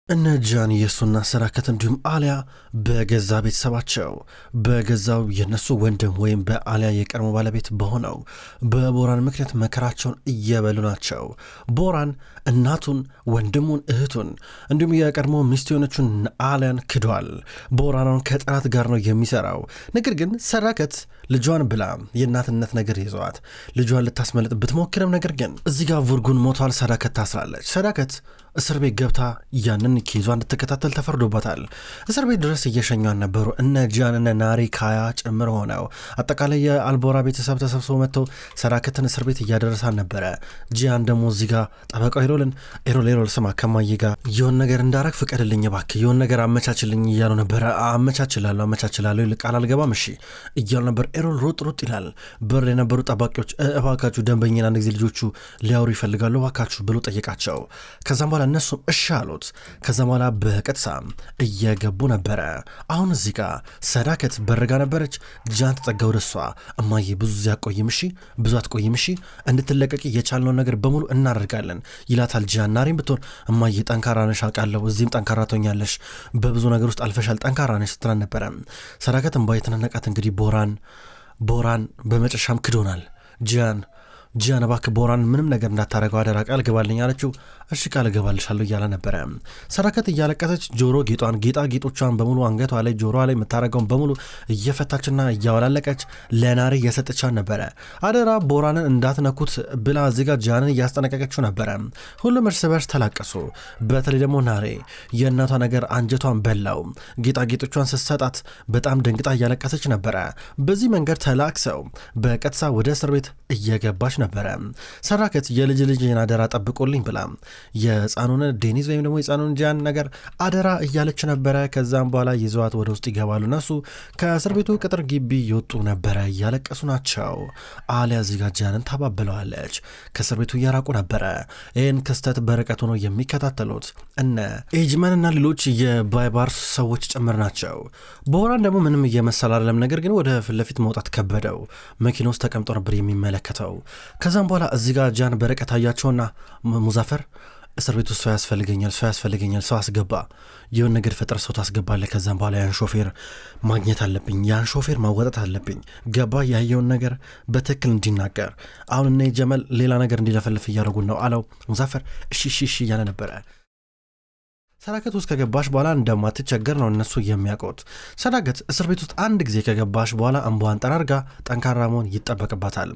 እነ ጃን የሱና ሰዳከት እንዲሁም አሊያ በገዛ ቤተሰባቸው በገዛው የነሱ ወንድም ወይም በአሊያ የቀድሞ ባለቤት በሆነው በቦራን ምክንያት መከራቸውን እየበሉ ናቸው። ቦራን እናቱን፣ ወንድሙን፣ እህቱን እንዲሁም የቀድሞ ሚስት የሆነችውን አሊያን ክዷል። ቦራናውን ከጠላት ጋር ነው የሚሰራው። ነገር ግን ሰዳከት ልጇን ብላ የእናትነት ነገር ይዘዋት ልጇን ልታስመልጥ ብትሞክርም ነገር ግን እዚህ ጋር ቡርጉን ሞቷል። ሰዳከት ታስራለች። ሰዳከት እስር ቤት ገብታ ያንን ኬዟ እንድትከታተል ተፈርዶባታል። እስር ቤት ድረስ እየሸኟን ነበሩ እነ ጃን እነ ናሬ ካያ ጭምር ሆነው አጠቃላይ የአልቦራ ቤተሰብ ተሰብስቦ መጥተው ሰዳከትን እስር ቤት እያደረሳን ነበረ። ጂያን ደግሞ እዚህ ጋር ጠበቃው ኤሮል ስማ ከማዬ ጋር የሆን ነገር እንዳረግ ፍቀድልኝ እባክህ የሆን ነገር አመቻችልኝ እያሉ ነበረ። አመቻችላለሁ ቃል አልገባም እሺ እያሉ ነበር። ኤሮል ሮጥ ይላል። በር የነበሩ ጠባቂዎች እባካችሁ ደንበኛን አንድ ጊዜ ልጆቹ ሊያወሩ ይፈልጋሉ እባካችሁ ብሎ ጠየቃቸው። ከዛም በኋላ እነሱም እሺ አሉት። ከዛም በኋላ በቀጥታ እየገቡ ነበረ። አሁን እዚህ ጋር ሰዳከት በርጋ ነበረች። ጃን ተጠጋ ወደ እሷ እማዬ ብዙ አትቆይም እሺ እንድትለቀቂ የቻልነውን ነገር በሙሉ እናደርጋለን ይላታል። ጃን ናሬም ብትሆን እማዬ ጠንካራ ነሽ አውቃለሁ፣ እዚህም ጠንካራ ትሆኛለሽ፣ በብዙ ነገር ውስጥ አልፈሻል፣ ጠንካራ ነሽ ስትላን ነበረ። ሰዳከት እምባ የተናነቃት እንግዲህ ቦራን በመጨረሻም ክዶናል። ጂያን እባክህ ቦራን ምንም ነገር እንዳታረገው አደራ ቃል ገባልኝ አለችው። እሺ ቃል ገባልሻለሁ እያለ ነበረ። ሰዳከት እያለቀሰች ጆሮ ጌጣጌጦቿን በሙሉ አንገቷ ላይ ጆሮዋ ላይ የምታረገውን በሙሉ እየፈታችና እያወላለቀች ለናሬ እየሰጠቻን ነበረ። አደራ ቦራንን እንዳትነኩት ብላ እዚጋ ጂያንን እያስጠነቀቀችው ነበረ። ሁሉም እርስ በርስ ተላቀሱ። በተለይ ደግሞ ናሬ የእናቷ ነገር አንጀቷን በላው። ጌጣጌጦቿን ስትሰጣት በጣም ደንግጣ እያለቀሰች ነበረ። በዚህ መንገድ ተላክሰው በቀጥታ ወደ እስር ቤት እየገባች ነበረ። ሰዳከት የልጅን አደራ ጠብቆልኝ ብላ የህፃኑን ዴኒዝ ወይም ደግሞ የህፃኑን ጃን ነገር አደራ እያለች ነበረ። ከዛም በኋላ ይዘዋት ወደ ውስጥ ይገባሉ። እነሱ ከእስር ቤቱ ቅጥር ግቢ ይወጡ ነበረ። እያለቀሱ ናቸው። አሊያ እዚህ ጋር ጃንን ታባብለዋለች። ከእስር ቤቱ እያራቁ ነበረ። ይህን ክስተት በርቀት ሆኖ የሚከታተሉት እነ ኤጅመን እና ሌሎች የባይባርስ ሰዎች ጭምር ናቸው። ቦራን ደግሞ ምንም እየመሰል አይደለም። ነገር ግን ወደ ፊት ለፊት መውጣት ከበደው። መኪና ውስጥ ተቀምጦ ነበር የሚመለከተው። ከዛም በኋላ እዚህ ጋር ጃን በርቀት አያቸውና ሙዛፈር እስር ቤቱ ሰው ያስፈልገኛል ሰው አስገባ፣ የሆን ነገር ፈጠር ሰው ታስገባለ። ከዛም በኋላ ያን ሾፌር ማግኘት አለብኝ፣ ያን ሾፌር ማወጣት አለብኝ። ገባ ያየውን ነገር በትክክል እንዲናገር። አሁን እነ ጀመል ሌላ ነገር እንዲለፈልፍ እያደረጉን ነው አለው። ሙዛፈር እሺ እያለ ነበረ። ሰዳከት ውስጥ ከገባሽ በኋላ እንደማትቸገር ነው እነሱ የሚያውቁት። ሰዳከት እስር ቤት ውስጥ አንድ ጊዜ ከገባሽ በኋላ እንቧን ጠራርጋ ጠንካራ መሆን ይጠበቅባታል።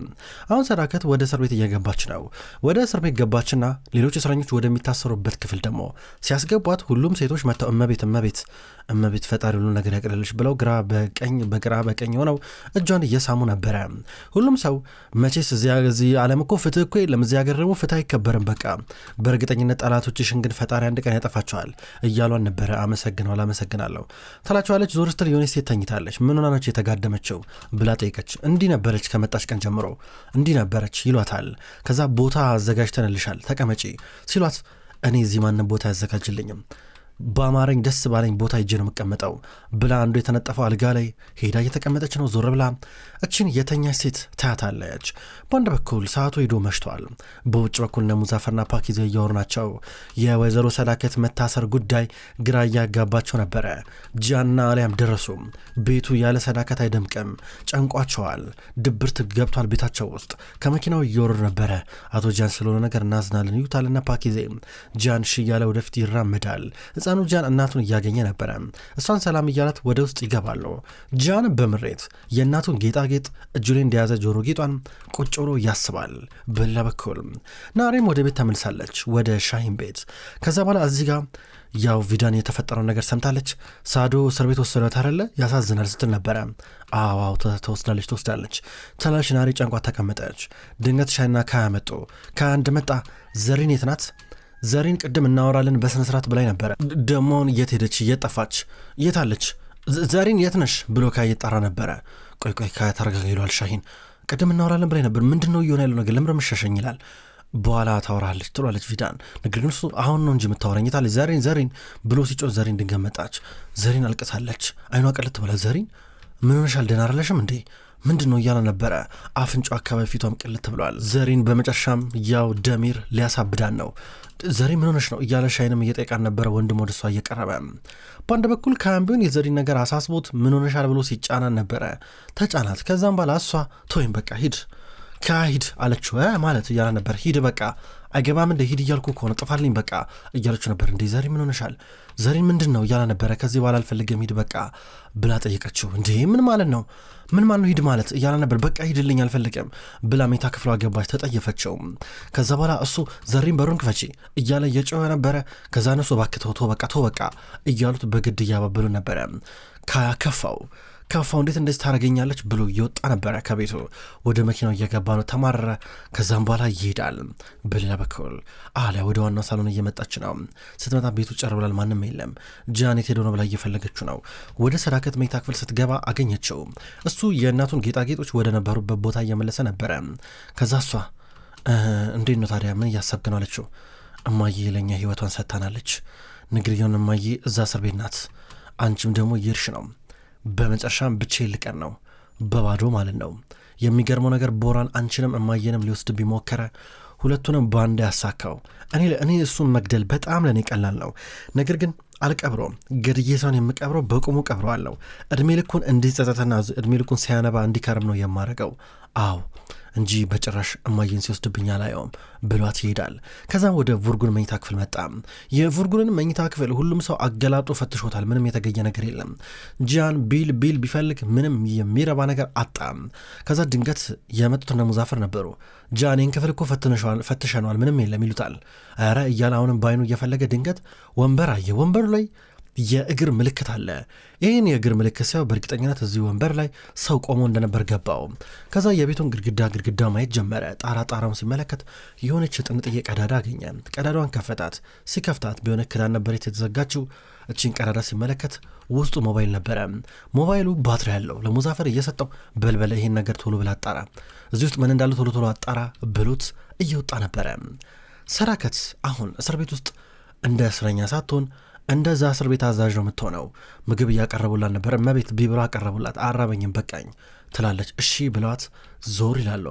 አሁን ሰዳከት ወደ እስር ቤት እየገባች ነው። ወደ እስር ቤት ገባችና ሌሎች እስረኞች ወደሚታሰሩበት ክፍል ደግሞ ሲያስገቧት ሁሉም ሴቶች መጥተው እመቤት ፈጣሪ ሁሉ ነገር ያቅልልሽ ብለው በግራ በቀኝ ሆነው እጇን እየሳሙ ነበረ። ሁሉም ሰው መቼስ እዚህ ዓለም እኮ ፍትህ እኮ የለም፣ እዚህ ሀገር ደግሞ ፍትህ አይከበርም፣ በቃ በእርግጠኝነት ጠላቶችሽን ግን ፈጣሪ አንድ ቀን ያጠፋቸዋል እያሏን ነበረ። አመሰግናለሁ ታላቸዋለች። ዞር ስትል የሆነች ሴት ተኝታለች። ምን ሆና ነች የተጋደመችው ብላ ጠይቀች። እንዲህ ነበረች ከመጣች ቀን ጀምሮ እንዲህ ነበረች ይሏታል። ከዛ ቦታ አዘጋጅተንልሻል ተቀመጪ ሲሏት እኔ እዚህ ማንም ቦታ ያዘጋጅልኝም በአማረኝ ደስ ባለኝ ቦታ ሄጄ ነው የምቀመጠው ብላ አንዱ የተነጠፈው አልጋ ላይ ሄዳ እየተቀመጠች ነው። ዞር ብላ እችን የተኛች ሴት ታያታለች። በአንድ በኩል ሰዓቱ ሄዶ መሽቷል። በውጭ በኩል እነ ሙዛፈርና ፓኪዜ እያወሩ ናቸው። የወይዘሮ ሰዳከት መታሰር ጉዳይ ግራ እያጋባቸው ነበረ። ጂያንና አሊያም ደረሱ። ቤቱ ያለ ሰዳከት አይደምቅም፣ ጨንቋቸዋል። ድብርት ገብቷል ቤታቸው ውስጥ። ከመኪናው እየወረዱ ነበረ። አቶ ጂያን ስለሆነ ነገር እናዝናለን ይሉታልና ፓኪዜ ጂያን ሺ እያለ ወደፊት ይራመዳል። ህፃኑ ጃን እናቱን እያገኘ ነበረ። እሷን ሰላም እያላት ወደ ውስጥ ይገባሉ። ጃን በምሬት የእናቱን ጌጣጌጥ እጁ ላይ እንደያዘ ጆሮ ጌጧን ቁጭ ብሎ ያስባል። በሌላ በኩል ናሬም ወደ ቤት ተመልሳለች፣ ወደ ሻሂን ቤት። ከዛ በኋላ እዚህ ጋር ያው ቪዳን የተፈጠረው ነገር ሰምታለች። ሳዶ እስር ቤት ወሰዷት አይደለ ያሳዝናል ስትል ነበረ። አዋው ትወስዳለች ተላሽ ናሬ ጨንቋ ተቀመጠች። ድንገት ሻይና ካያ መጡ። ከአንድ መጣ ዘሪን የት ናት? ዘሪን ቅድም እናወራለን በስነስርዓት ብላይ ነበረ። ደሞን የት ሄደች? የጠፋች የታለች? ዘሪን የት ነሽ ብሎ ካያ እየጠራ ነበረ። ቆይ ካያ ተረጋጋ ይሏል ሻሂን። ቅድም እናወራለን ብላይ ነበር፣ ምንድነው እየሆነ ያለው ነገር? ለምን መሸሸኝ ይላል። በኋላ ታወራለች ትሏለች ቪዳን። ነገር ግን እሱ አሁን ነው እንጂ የምታወራኝ ታለች። ዘሪን ብሎ ሲጮህ ዘሪን ድንገት መጣች። ዘሪን አልቅሳለች። አይኗ ቀልት ብላ ዘሪን ምን ሆነሻል? ደህና አይደለሽም እንዴ ምንድን ነው እያለ ነበረ። አፍንጫ አካባቢ ፊቷም ቅልት ብሏል። ዘሪን በመጨረሻም ያው ደሚር ሊያሳብዳን ነው። ዘሪ ምን ሆነሽ ነው እያለ ሻይንም እየጠየቃን ነበረ። ወንድም ወደ እሷ እየቀረበ በአንድ በኩል ካምቢዮን የዘሪን ነገር አሳስቦት ምን ሆነሻል ብሎ ሲጫናን ነበረ። ተጫናት። ከዛም ባላ እሷ ተወይም በቃ ሂድ ከሂድ አለችው። ማለት እያለ ነበር። ሂድ በቃ አይገባም እንደ ሂድ እያልኩ ከሆነ ጥፋልኝ በቃ እያለችው ነበር። እንዴ ዘሪ ምን ሆነሻል? ዘሪን ምንድን ነው እያለ ነበረ። ከዚህ በኋላ አልፈልግም ሂድ በቃ ብላ ጠየቀችው። እንዴ ምን ማለት ነው? ምን ማለት ነው ሂድ ማለት እያለ ነበር። በቃ ሂድልኝ አልፈልግም ብላ ሜታ ክፍሏ ገባች። ተጠየፈችው። ከዛ በኋላ እሱ ዘሪን በሩን ክፈቺ እያለ እየጮኸ ነበረ። ከዛ ነሱ እባክህ ተው በቃ እያሉት በግድ እያባበሉ ነበረ። ከፋው እንዴት እንደዚህ ታደርገኛለች ብሎ እየወጣ ነበረ ከቤቱ። ወደ መኪናው እየገባ ነው። ተማረረ። ከዛም በኋላ ይሄዳል። በሌላ በኩል አሊያ ወደ ዋናው ሳሎን እየመጣች ነው። ስትመጣ ቤቱ ጨር ብሏል። ማንም የለም። ጃኔት ሄዶ ነው ብላ እየፈለገችው ነው። ወደ ሰዳከት መኝታ ክፍል ስትገባ አገኘችው። እሱ የእናቱን ጌጣጌጦች ወደ ነበሩበት ቦታ እየመለሰ ነበረ። ከዛ እሷ እንዴት ነው ታዲያ ምን እያሰብክ ነው አለችው። እማዬ ለእኛ ህይወቷን ሰጥታናለች። ንግሪውን እማዬ እዛ እስር ቤት ናት። አንቺም ደግሞ ይርሽ ነው። በመጨረሻም ብቻዬን ልቀር ነው በባዶ ማለት ነው። የሚገርመው ነገር ቦራን አንቺንም እማዬንም ሊወስድ ቢሞከረ ሁለቱንም ባንድ ያሳካው። እኔ እሱን መግደል በጣም ለእኔ ቀላል ነው። ነገር ግን አልቀብረውም። ገድዬ ሰውን የምቀብረው በቁሙ ቀብረዋለሁ። እድሜ ልኩን እንዲጸጸትና እድሜ ልኩን ሲያነባ እንዲከርም ነው የማረገው። አዎ እንጂ በጭራሽ እማዬን ሲወስድብኝ አላየውም ብሏት ይሄዳል። ከዛም ወደ ቡርጉን መኝታ ክፍል መጣ። የቡርጉንን መኝታ ክፍል ሁሉም ሰው አገላጦ ፈትሾታል። ምንም የተገኘ ነገር የለም። ጂያን ቢል ቢፈልግ ምንም የሚረባ ነገር አጣ። ከዛ ድንገት የመጡት እነ ሙዛፈር ነበሩ። ጂያንን ክፍል እኮ ፈትሸነዋል ምንም የለም ይሉታል። ኧረ እያለ አሁንም ባይኑ እየፈለገ ድንገት ወንበር አየ። ወንበሩ ላይ የእግር ምልክት አለ። ይህን የእግር ምልክት ሲያው በእርግጠኝነት እዚህ ወንበር ላይ ሰው ቆሞ እንደነበር ገባው። ከዛ የቤቱን ግድግዳ ማየት ጀመረ። ጣራውን ሲመለከት የሆነች ጥንጥዬ ቀዳዳ አገኘ። ቀዳዳዋን ከፈታት። ሲከፍታት በሆነ ክዳን ነበር የተዘጋችው። እቺን ቀዳዳ ሲመለከት ውስጡ ሞባይል ነበረ። ሞባይሉ ባትሪ ያለው ለሙዛፈር እየሰጠው በልበለ ይሄን ነገር ቶሎ ብላ አጣራ፣ እዚህ ውስጥ ምን እንዳለ ቶሎ አጣራ ብሎት እየወጣ ነበረ። ሰዳከት አሁን እስር ቤት ውስጥ እንደ እስረኛ ሳትሆን እንደዛ እስር ቤት አዛዥ ነው የምትሆነው። ምግብ እያቀረቡላት ነበር። እመቤት ቢብሎ አቀረቡላት። አራበኝም በቃኝ ትላለች። እሺ ብለዋት ዞር ይላሉ።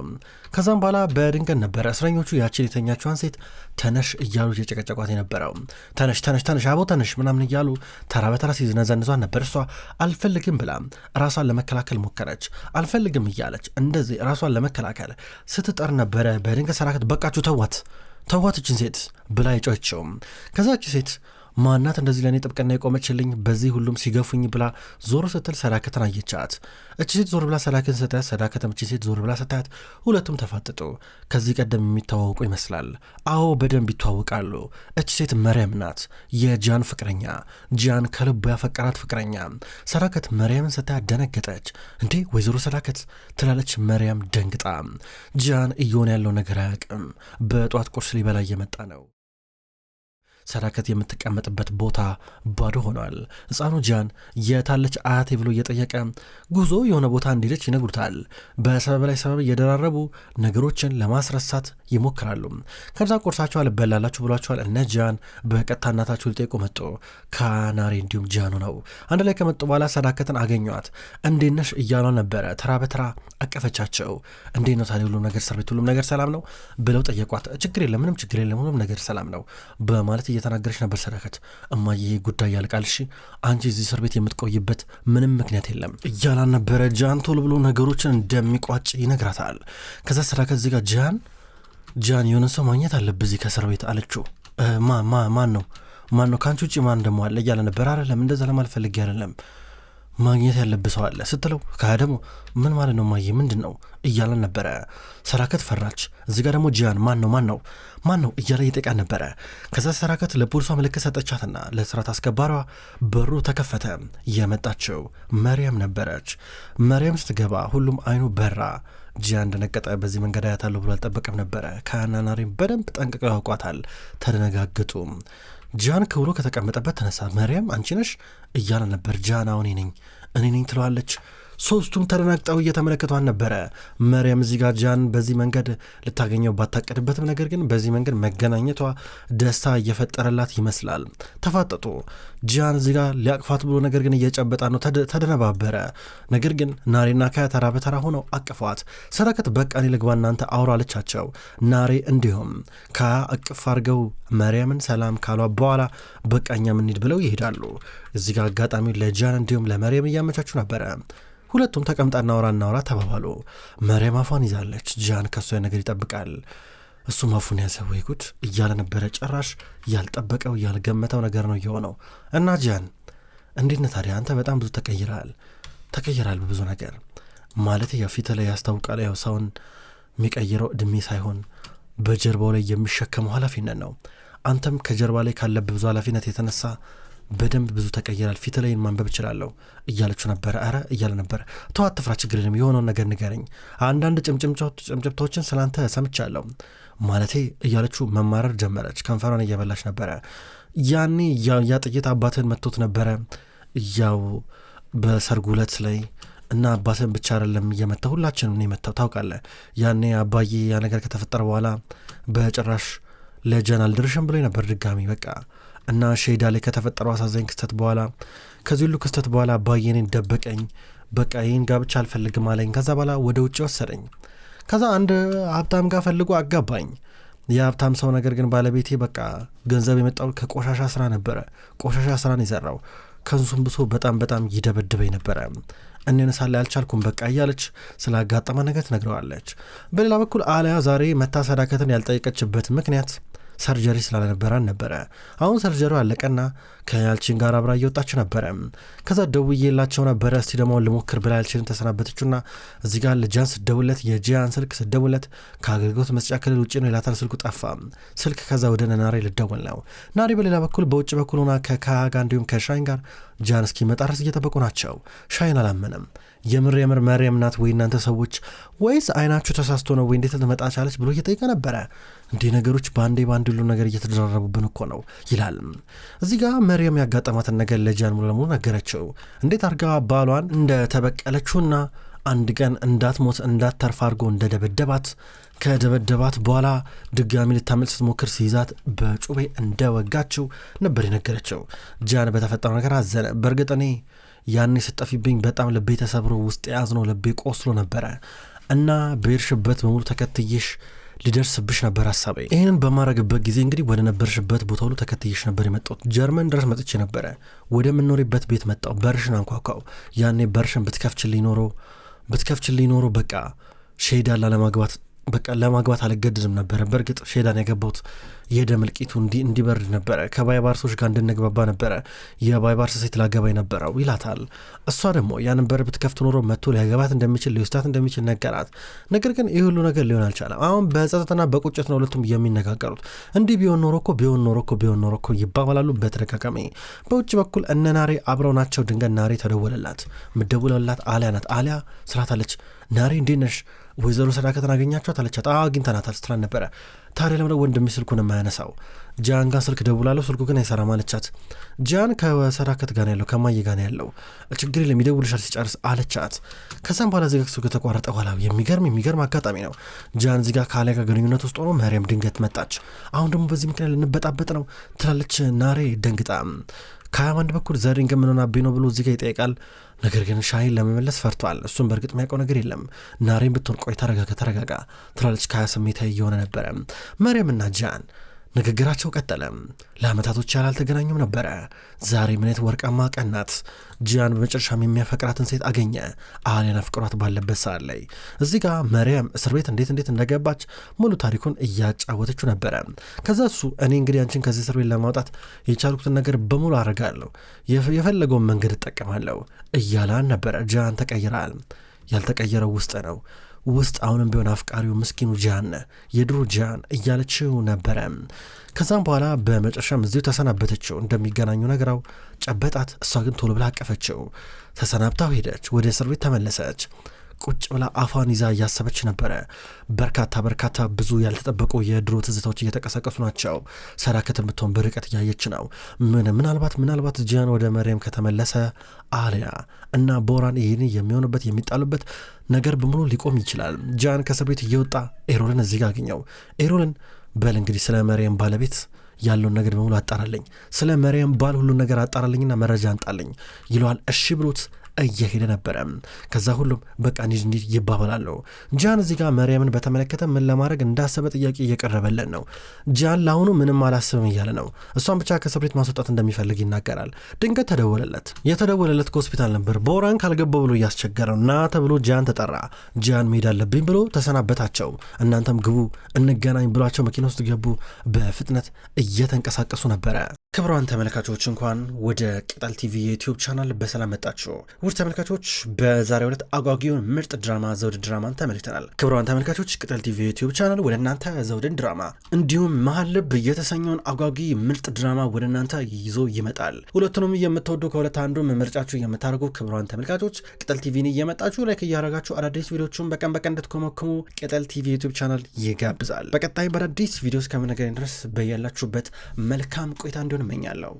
ከዛም በኋላ በድንገት ነበረ እስረኞቹ ያችን የተኛቸዋን ሴት ተነሽ እያሉ የጨቀጨቋት የነበረው። ተነሽ አቦ ተነሽ ምናምን እያሉ ተራ በተራ ሲዝነዘንዟን ነበር። እሷ አልፈልግም ብላ ራሷን ለመከላከል ሞከረች። አልፈልግም እያለች እንደዚህ ራሷን ለመከላከል ስትጠር ነበረ። በድንገት ሰዳከት በቃችሁ ተዋት እችን ሴት ብላ የጮኸችው። ከዛች ሴት ማናት እንደዚህ ለእኔ ጥብቅና የቆመችልኝ በዚህ ሁሉም ሲገፉኝ ብላ ዞር ስትል ሰዳከትን አየቻት። እቺ ሴት ዞር ብላ ሰዳከትን ስታያት፣ ሰዳከትም እቺ ሴት ዞር ብላ ስታያት ሁለቱም ተፋጠጡ። ከዚህ ቀደም የሚተዋወቁ ይመስላል። አዎ በደንብ ይተዋወቃሉ። እቺ ሴት መርያም ናት፣ የጂያን ፍቅረኛ፣ ጂያን ከልቡ ያፈቀራት ፍቅረኛ። ሰዳከት መርያምን ስታያት ደነገጠች። እንዴ ወይዘሮ ሰዳከት ትላለች መርያም ደንግጣ። ጂያን እየሆነ ያለው ነገር አያውቅም። በጧት ቁርስ ሊበላ እየመጣ ነው። ሰዳከት የምትቀመጥበት ቦታ ባዶ ሆኗል። ሕፃኑ ጂያን የታለች አያቴ ብሎ እየጠየቀ ጉዞ የሆነ ቦታ እንዲለች ይነግሩታል። በሰበብ ላይ ሰበብ እየደራረቡ ነገሮችን ለማስረሳት ይሞክራሉ። ከዛ ቁርሳቸው አልበላላችሁ ብሏቸዋል። እነ ጂያን በቀጥታ እናታቸው ሊጠይቁ መጡ። ካናሪ እንዲሁም ጂያኑ ነው። አንድ ላይ ከመጡ በኋላ ሰዳከትን አገኟት። እንዴት ነሽ እያሏ ነበረ። ተራ በተራ አቀፈቻቸው። እንዴት ነው ታዲያ ሁሉም ነገር እስር ቤት ሁሉም ነገር ሰላም ነው ብለው ጠየቋት። ችግር የለም ምንም ችግር የለም ሁሉም ነገር ሰላም ነው በማለት እየተናገረች ነበር። ሰዳከት እማዬ ጉዳይ ያልቃል፣ እሺ አንቺ እዚህ እስር ቤት የምትቆይበት ምንም ምክንያት የለም እያላን ነበረ። ጂያን ቶሎ ብሎ ነገሮችን እንደሚቋጭ ይነግራታል። ከዛ ሰዳከት እዚህ ጋር ጂያን የሆነ ሰው ማግኘት አለብህ እዚህ ከእስር ቤት አለችው። ማን ነው ከአንቺ ውጭ ማን ደሞ አለ እያለ ነበር። አይደለም እንደዛ ለማለት ፈልጌ አይደለም ማግኘት ያለብህ ሰው አለ ስትለው ደግሞ ምን ማለት ነው ማየ ምንድን ነው እያለን ነበረ። ሰዳከት ፈራች። እዚህ ጋር ደግሞ ጂያን ማን ነው እያለ እየጠየቃት ነበረ። ከዛ ሰዳከት ለፖሊሷ ምልክት ሰጠቻትና ለስራት አስከባሪዋ በሩ ተከፈተ። የመጣችው መርያም ነበረች። መርያም ስትገባ ሁሉም አይኑ በራ። ጂያን ደነገጠ። በዚህ መንገድ አያታለሁ ብሎ አልጠበቅም ነበረ። ካናናሪም በደንብ ጠንቅቀው ያውቋታል። ተደነጋገጡ። ጂያን ክብሎ ከተቀመጠበት ተነሳ። መርያም አንቺ ነሽ እያለ ነበር። ጂያን አሁን እኔ ነኝ ትለዋለች። ሶስቱም ተደናግጠው እየተመለከቷን ነበረ። መርያም እዚህ ጋር ጂያን በዚህ መንገድ ልታገኘው ባታቀድበትም ነገር ግን በዚህ መንገድ መገናኘቷ ደስታ እየፈጠረላት ይመስላል። ተፋጠጡ። ጂያን እዚህ ጋር ሊያቅፋት ብሎ ነገር ግን እየጨበጣ ነው። ተደነባበረ። ነገር ግን ናሬና ካያ ተራ በተራ ሆነው አቅፏት ሰዳከት በቃ እኔ ልግባ እናንተ አውሩ አለቻቸው። ናሬ እንዲሁም ካያ እቅፍ አድርገው መርያምን ሰላም ካሏ በኋላ በቃኛ ምንሄድ ብለው ይሄዳሉ። እዚህ ጋር አጋጣሚ ለጂያን እንዲሁም ለመርያም እያመቻቹ ነበረ። ሁለቱም ተቀምጣ እናውራ ተባባሉ። መርያም አፏን ይዛለች። ጂያን ከሷ ነገር ይጠብቃል። እሱም አፉን ያዘ። ወይ ጉድ እያለ ነበረ። ጭራሽ ያልጠበቀው ያልገመተው ነገር ነው የሆነው። እና ጂያን እንዴት ነህ ታዲያ? አንተ በጣም ብዙ ተቀይራል በብዙ ነገር ማለት ያው ፊት ላይ ያስታውቃል። ያው ሰውን የሚቀይረው እድሜ ሳይሆን በጀርባው ላይ የሚሸከመው ኃላፊነት ነው። አንተም ከጀርባ ላይ ካለብህ ብዙ ኃላፊነት የተነሳ በደንብ ብዙ ተቀይራል። ፊት ላይ ማንበብ እችላለሁ እያለችው ነበረ። አረ እያለ ነበረ። ተዋት፣ ትፍራ፣ ችግር የለም፣ የሆነውን ነገር ንገረኝ። አንዳንድ ጭምጭምታዎችን ስላንተ ሰምቻለሁ ማለቴ እያለችው መማረር ጀመረች። ከንፈሯን እየበላች ነበረ። ያኔ ያ ጥይት አባትህን መቶት ነበረ ያው በሰርጉ ዕለት ላይ እና አባትህን ብቻ አይደለም እየመታ ሁላችንም ነው የመታው ታውቃለህ። ያኔ አባዬ ያ ነገር ከተፈጠረ በኋላ በጭራሽ ለጂያን አልደርሽም ብሎ ነበር ድጋሚ በቃ እና ሼዳ ላይ ከተፈጠረው አሳዛኝ ክስተት በኋላ ከዚህ ሁሉ ክስተት በኋላ አባዬ እኔን ደበቀኝ። በቃ ይህን ጋብቻ አልፈልግም አለኝ። ከዛ በኋላ ወደ ውጭ ወሰደኝ። ከዛ አንድ ሀብታም ጋር ፈልጎ አጋባኝ። የሀብታም ሰው ነገር ግን ባለቤቴ በቃ ገንዘብ የመጣው ከቆሻሻ ስራ ነበረ። ቆሻሻ ስራን የሰራው ከንሱም ብሶ በጣም ይደበድበኝ ነበረ። እኔን ሳለ ያልቻልኩም በቃ እያለች ስላጋጠማ ነገር ትነግረዋለች። በሌላ በኩል አሊያ ዛሬ መታ ሰዳከትን ያልጠየቀችበት ምክንያት ሰርጀሪ ስላልነበራን ነበረ። አሁን ሰርጀሪው አለቀና ከያልቺን ጋር አብራ እየወጣች ነበረ። ከዛ ደውዬላቸው ነበረ እስቲ ደግሞ ልሞክር ብላ ያልቺን ተሰናበተችና እዚህ ጋር ለጂያን ስደውለት የጂያን ስልክ ስደውለት ከአገልግሎት መስጫ ክልል ውጭ ነው ይላታል። ስልኩ ጠፋ። ስልክ ከዛ ወደ ናሬ ልደውል ነው። ናሬ በሌላ በኩል በውጭ በኩል ሆና ከካጋ እንዲሁም ከሻይን ጋር ጂያን እስኪመጣ ድረስ እየጠበቁ ናቸው። ሻይን አላመነም። የምር መርያም ናት ወይ እናንተ ሰዎች ወይስ አይናችሁ ተሳስቶ ነው ወይ እንዴት ልትመጣ ቻለች ብሎ እየጠየቀ ነበረ። እንዲህ ነገሮች በአንድ ሁሉ ነገር እየተደራረቡብን እኮ ነው ይላል። እዚህ ጋር መርያም ያጋጠማትን ነገር ለጂያን ሙሉ ለሙሉ ነገረችው። እንዴት አድርጋ ባሏን እንደተበቀለችውና አንድ ቀን እንዳትሞት እንዳትተርፍ አድርጎ እንደደበደባት ከደበደባት በኋላ ድጋሚ ልታመልጥ ስትሞክር ሲይዛት በጩቤ እንደወጋችው ነበር የነገረችው። ጂያን በተፈጠረው ነገር አዘነ። በእርግጥ እኔ ያኔ ስጠፊብኝ በጣም ልቤ ተሰብሮ ውስጥ ያዝነው ልቤ ቆስሎ ነበረ እና በሄድሽበት በሙሉ ተከትዬሽ ሊደርስብሽ ነበር ሀሳቤ። ይህንን በማድረግበት ጊዜ እንግዲህ ወደ ነበርሽበት ቦታ ሁሉ ተከትዬሽ ነበር የመጣሁት። ጀርመን ድረስ መጥቼ ነበረ። ወደ ምኖሪበት ቤት መጣሁ። በርሽን አንኳኳው። ያኔ በርሽን ብትከፍችልኝ ኖሮ በቃ ሼዳላ ለማግባት አልገድድም ነበረ። በእርግጥ ሼዳን ያገባሁት የደም እልቂቱ እንዲበርድ ነበረ። ከባይባርሶች ጋር እንድንግባባ ነበረ የባይባርስ ሴት ላገባኝ ነበረው ይላታል። እሷ ደግሞ ያንን በር ብትከፍት ኖሮ መጥቶ ሊያገባት እንደሚችል ሊወስዳት እንደሚችል ነገራት። ነገር ግን ይህ ሁሉ ነገር ሊሆን አልቻለም። አሁን በጸጥታና በቁጭት ነው ሁለቱም የሚነጋገሩት። እንዲህ ቢሆን ኖሮ እኮ ይባባላሉ በተደጋጋሚ። በውጭ በኩል እነ ናሬ አብረው ናቸው። ድንገት ናሬ ተደወለላት። ምደውለላት አሊያ ናት። አሊያ ስላታለች። ናሬ እንዴት ነሽ? ወይዘሮ ሰዳከትን አገኛችኋት አለቻት። አግኝተናታል ስትላን ነበረ። ታዲያ ለምን ወንድሜ ስልኩን የማያነሳው? ጂያን ጋር ስልክ ደውላለሁ ስልኩ ግን አይሰራም አለቻት። ጂያን ከሰዳከት ጋር ያለው ከማየ ጋር ያለው ችግር የለም ይደውልሻል ሲጨርስ አለቻት። ከዛም በኋላ እዚህ ጋር ስልኩ ከተቋረጠ በኋላ የሚገርም አጋጣሚ ነው። ጂያን እዚህ ጋር ከአሊያ ጋር ግንኙነት ውስጥ ሆኖ መርያም ድንገት መጣች። አሁን ደግሞ በዚህ ምክንያት ልንበጣበጥ ነው ትላለች ናሬ ደንግጣ። ከያም አንድ በኩል ዘሪን ግን ምን ሆናብኝ ነው ብሎ እዚህ ጋር ይጠይቃል። ነገር ግን ሻይን ለመመለስ ፈርቷል። እሱም በእርግጥ የሚያውቀው ነገር የለም። ናሬን ብትሆን ቆይ ተረጋጋ ትላለች። ከያ ስሜታዊ እየሆነ ነበረ። መርያምና ጂያን ንግግራቸው ቀጠለ። ለአመታቶች ያላልተገናኙም ነበረ። ዛሬ ምን አይነት ወርቃማ ቀን ናት። ጂያን በመጨረሻም የሚያፈቅራትን ሴት አገኘ። አሊያን አፍቅሯት ባለበት ሰዓት ላይ እዚህ ጋር መርያም እስር ቤት እንዴት እንደገባች ሙሉ ታሪኩን እያጫወተችው ነበረ። ከዛ እሱ እኔ እንግዲህ አንቺን ከዚህ እስር ቤት ለማውጣት የቻልኩትን ነገር በሙሉ አረጋለሁ፣ የፈለገውን መንገድ እጠቀማለሁ እያላን ነበረ። ጂያን ተቀይራል። ያልተቀየረው ውስጥ ነው። ውስጥ አሁንም ቢሆን አፍቃሪው ምስኪኑ ጂያን የድሮ ጂያን እያለችው ነበረ። ከዛም በኋላ በመጨረሻም እዚሁ ተሰናበተችው። እንደሚገናኙ ነገራው ጨበጣት። እሷ ግን ቶሎ ብላ አቀፈችው። ተሰናብታው ሄደች። ወደ እስር ቤት ተመለሰች። ቁጭ ብላ አፏን ይዛ እያሰበች ነበረ። በርካታ ብዙ ያልተጠበቁ የድሮ ትዝታዎች እየተቀሰቀሱ ናቸው። ሰራከትን ብትሆን በርቀት እያየች ነው። ምናልባት ጂያን ወደ መርየም ከተመለሰ አሊያ እና ቦራን ይህን የሚሆንበት የሚጣሉበት ነገር በሙሉ ሊቆም ይችላል። ጂያን ከእስር ቤት እየወጣ ኤሮልን እዚህ ጋር አገኘው። ኤሮልን በል እንግዲህ ስለ መርየም ባለቤት ያለውን ነገር በሙሉ አጣራለኝ፣ ስለ መርየም ባል ሁሉን ነገር አጣራለኝና መረጃ አንጣለኝ ይለዋል። እሺ ብሎት እየሄደ ነበረ። ከዛ ሁሉም በቃ እንዲህ ይባባላሉ። ጃን እዚህ ጋር መርየምን በተመለከተ ምን ለማድረግ እንዳሰበ ጥያቄ እየቀረበለን ነው። ጃን ለአሁኑ ምንም አላስብም እያለ ነው። እሷን ብቻ ከእስር ቤት ማስወጣት እንደሚፈልግ ይናገራል። ድንገት ተደወለለት። የተደወለለት ከሆስፒታል ነበር። ቦራን ካልገባው ብሎ እያስቸገረው ና ተብሎ ጃን ተጠራ። ጃን መሄድ አለብኝ ብሎ ተሰናበታቸው። እናንተም ግቡ እንገናኝ ብሏቸው መኪና ውስጥ ገቡ። በፍጥነት እየተንቀሳቀሱ ነበረ። ክብሯን ተመልካቾች እንኳን ወደ ቅጠል ቲቪ የዩቲዩብ ቻናል በሰላም መጣችሁ። ውድ ተመልካቾች በዛሬው ዕለት አጓጊውን ምርጥ ድራማ ዘውድ ድራማን ተመልክተናል። ክብሯን ተመልካቾች ቅጠል ቲቪ የዩቲዩብ ቻናል ወደ እናንተ ዘውድን ድራማ እንዲሁም መሀል ልብ የተሰኘውን አጓጊ ምርጥ ድራማ ወደ እናንተ ይዞ ይመጣል። ሁለቱንም የምትወዱ ከሁለት አንዱ ምርጫችሁ የምታደርጉ ክብሯን ተመልካቾች ቅጠል ቲቪን እየመጣችሁ ላይክ እያደረጋችሁ አዳዲስ ቪዲዮዎችን በቀን እንድትኮመክሙ ቅጠል ቲቪ የዩቲዩብ ቻናል ይጋብዛል። በቀጣይ በአዳዲስ ቪዲዮ እስከምንገናኝ ድረስ በያላችሁበት መልካም ቆይታ እንዲሆን እመኛለሁ።